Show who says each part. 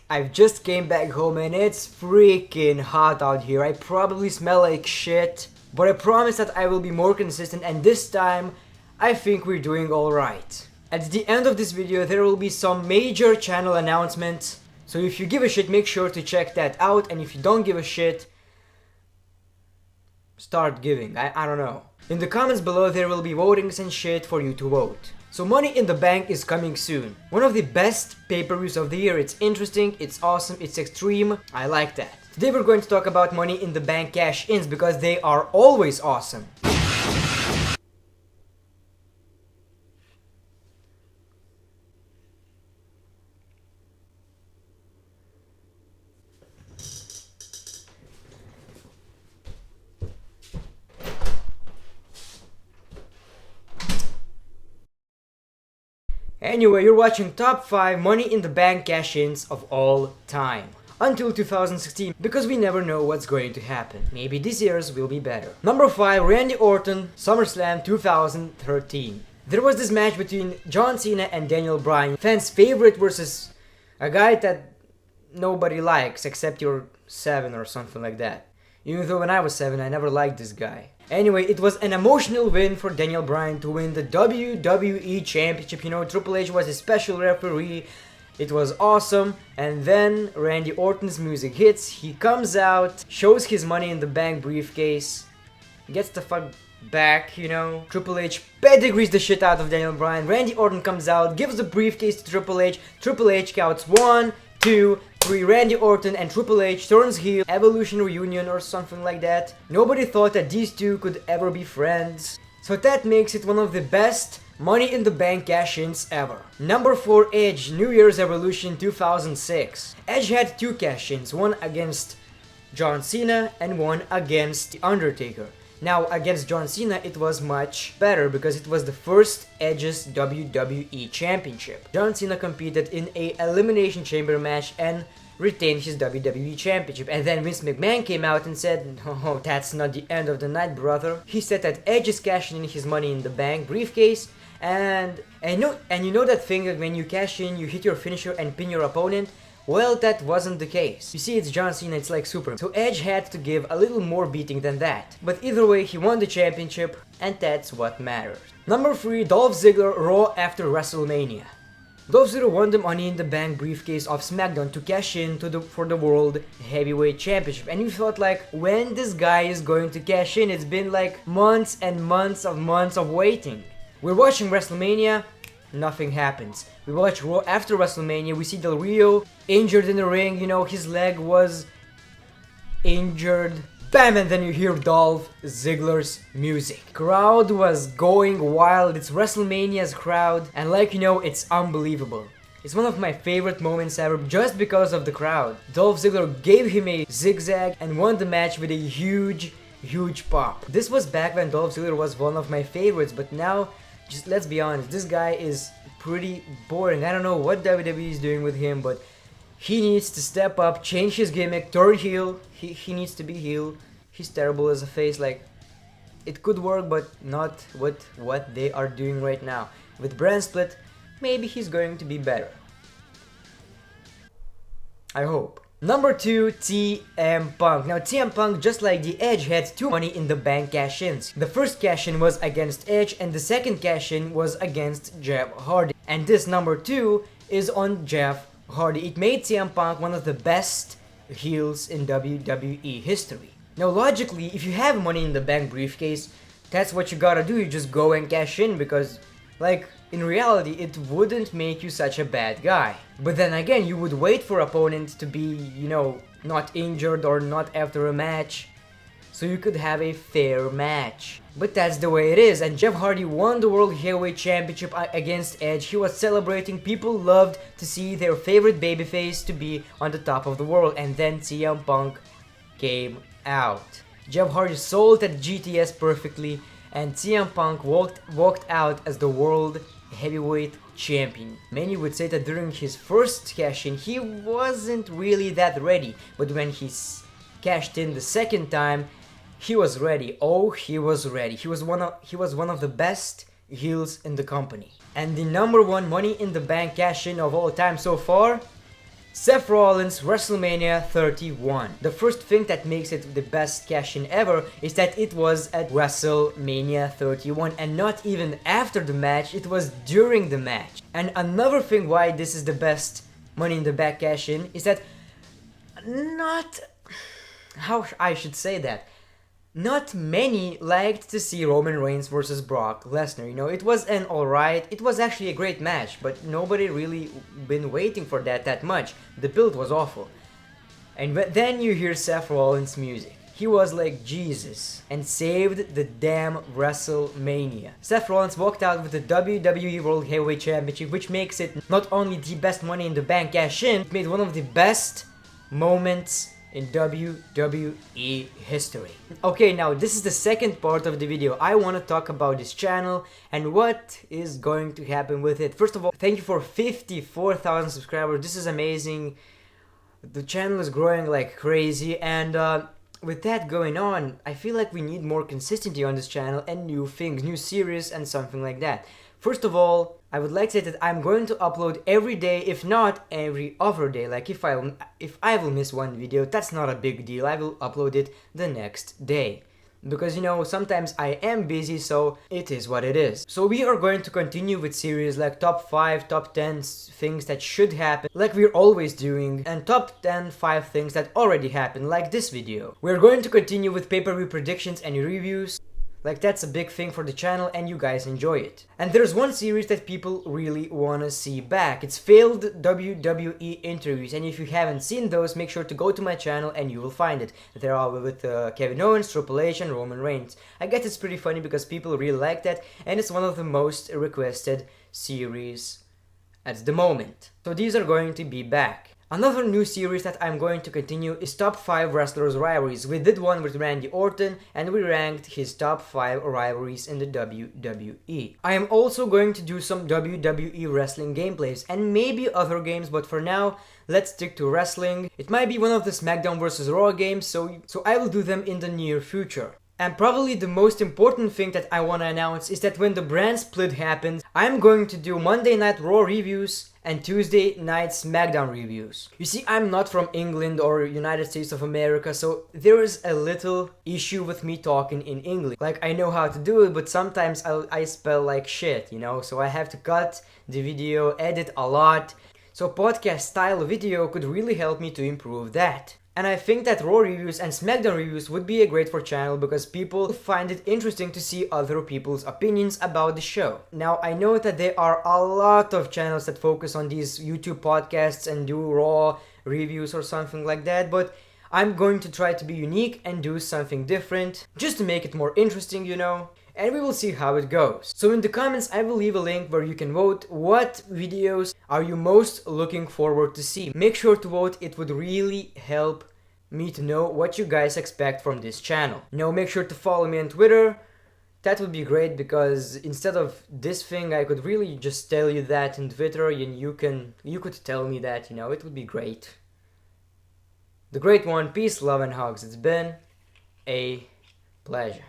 Speaker 1: I've just came back home and it's freaking hot out here. I probably smell like shit, but I promise that I will be more consistent, and this time I think we're doing alright. At the end of this video there will be some major channel announcements, so if you give a shit make sure to check that out, and if you don't give a shit, start giving. I don't know. In the comments below there will be votings and shit for you to vote. So Money in the Bank is coming soon. One of the best pay-per-views of the year. It's interesting, it's awesome, it's extreme. I like that. Today we're going to talk about Money in the Bank cash-ins because they are always awesome. Anyway, you're watching top 5 Money in the Bank cash-ins of all time. Until 2016, because we never know what's going to happen. Maybe this year's will be better. Number 5, Randy Orton, SummerSlam 2013. There was this match between John Cena and Daniel Bryan, fans' favorite versus a guy that nobody likes except you're 7 or something like that. Even though when I was 7 I never liked this guy. Anyway, it was an emotional win for Daniel Bryan to win the WWE Championship. You know, Triple H was a special referee. It was awesome. And then Randy Orton's music hits. He comes out, shows his Money in the Bank briefcase, gets the fuck back, you know. Triple H pedigrees the shit out of Daniel Bryan. Randy Orton comes out, gives the briefcase to Triple H. Triple H counts 1, 2, 3. Randy Orton and Triple H turns heel. Evolution reunion or something like that. Nobody thought that these two could ever be friends. So that makes it one of the best Money in the Bank cash-ins ever. Number 4, Edge, New Year's Evolution 2006. Edge had 2 cash-ins, one against John Cena and one against The Undertaker. Now, against John Cena it was much better because it was the first Edge's WWE Championship. John Cena competed in a Elimination Chamber match and retained his WWE Championship. And then Vince McMahon came out and said, "Oh, that's not the end of the night, brother." He said that Edge is cashing in his Money in the Bank briefcase, and you know that thing that when you cash in, you hit your finisher and pin your opponent? Well, that wasn't the case. You see, it's John Cena, it's like Superman. So Edge had to give a little more beating than that. But either way, he won the championship, and that's what matters. Number 3, Dolph Ziggler, Raw after WrestleMania. Dolph Ziggler won the Money in the Bank briefcase of SmackDown to cash in for the World Heavyweight Championship. And you thought like, when this guy is going to cash in? It's been like months and months of waiting. We're watching WrestleMania. Nothing happens. We watch Raw after WrestleMania, we see Del Rio injured in the ring, you know, his leg was injured. Bam, and then you hear Dolph Ziggler's music. Crowd was going wild, it's WrestleMania's crowd, and like you know, it's unbelievable. It's one of my favorite moments ever just because of the crowd. Dolph Ziggler gave him a zigzag and won the match with a huge pop. This was back when Dolph Ziggler was one of my favorites, but now, just let's be honest, this guy is pretty boring. I don't know what WWE is doing with him, but he needs to step up, change his gimmick, turn heel. He needs to be heel. He's terrible as a face. Like, it could work, but not with what they are doing right now. With brand split, maybe he's going to be better. I hope. Number 2, CM Punk. Now CM Punk, just like the Edge, had 2 Money in the Bank cash-ins. The first cash-in was against Edge and the second cash-in was against Jeff Hardy. And this number 2 is on Jeff Hardy. It made CM Punk one of the best heels in WWE history. Now logically, if you have Money in the Bank briefcase, that's what you gotta do. You just go and cash in because, like, in reality, it wouldn't make you such a bad guy. But then again, you would wait for opponent to be, you know, not injured or not after a match, so you could have a fair match. But that's the way it is, and Jeff Hardy won the World Heavyweight Championship against Edge. He was celebrating. People loved to see their favorite babyface to be on the top of the world, and then CM Punk came out. Jeff Hardy sold at GTS perfectly, and CM Punk walked out as the World Heavyweight Champion. Many would say that during his first cash-in he wasn't really that ready, but when he cashed in the second time, he was ready. Oh, he was ready. He was one of the best heels in the company. And the number 1 Money in the Bank cash-in of all time so far, Seth Rollins WrestleMania 31. The first thing that makes it the best cash-in ever is that it was at WrestleMania 31 and not even after the match, it was during the match. And another thing why this is the best Money in the Bank cash-in is that not many liked to see Roman Reigns versus Brock Lesnar. You know, it was an alright, it was actually a great match, but nobody really been waiting for that much. The build was awful. And then you hear Seth Rollins' music. He was like Jesus and saved the damn WrestleMania. Seth Rollins walked out with the WWE World Heavyweight Championship, which makes it not only the best Money in the Bank cash-in, it made one of the best moments in WWE history. Okay, now this is the second part of the video. I want to talk about this channel and what is going to happen with it. First of all, thank you for 54,000 subscribers. This is amazing. The channel is growing like crazy, and with that going on, I feel like we need more consistency on this channel and new things, new series and something like that. First of all, I would like to say that I'm going to upload every day, if not every other day. Like if I will miss one video, that's not a big deal. I will upload it the next day. Because, you know, sometimes I am busy, so it is what it is. So we are going to continue with series like top 5, top 10 things that should happen, like we're always doing, and top 10 5 things that already happened, like this video. We're going to continue with pay-per-view predictions and reviews. Like, that's a big thing for the channel and you guys enjoy it. And there's one series that people really wanna see back. It's failed WWE interviews, and if you haven't seen those, make sure to go to my channel and you will find it. They're all with Kevin Owens, Triple H and Roman Reigns. I guess it's pretty funny because people really like that, and it's one of the most requested series at the moment. So these are going to be back. Another new series that I'm going to continue is top 5 wrestlers rivalries. We did one with Randy Orton and we ranked his top 5 rivalries in the WWE. I am also going to do some WWE wrestling gameplays and maybe other games, but for now, let's stick to wrestling. It might be one of the SmackDown vs. Raw games, so I will do them in the near future. And probably the most important thing that I want to announce is that when the brand split happens, I'm going to do Monday Night Raw reviews and Tuesday night SmackDown reviews. You see, I'm not from England or United States of America, so there is a little issue with me talking in English. Like, I know how to do it, but sometimes I spell like shit, you know? So I have to cut the video, edit a lot. So podcast style video could really help me to improve that. And I think that Raw reviews and SmackDown reviews would be a great for channel because people find it interesting to see other people's opinions about the show. Now, I know that there are a lot of channels that focus on these YouTube podcasts and do Raw reviews or something like that, but I'm going to try to be unique and do something different just to make it more interesting, you know? And we will see how it goes. So in the comments I will leave a link where you can vote what videos are you most looking forward to see. Make sure to vote, it would really help me to know what you guys expect from this channel. Now make sure to follow me on Twitter. That would be great because instead of this thing I could really just tell you that in Twitter and you could tell me that, you know, it would be great. The Great One, peace, love and hugs. It's been a pleasure.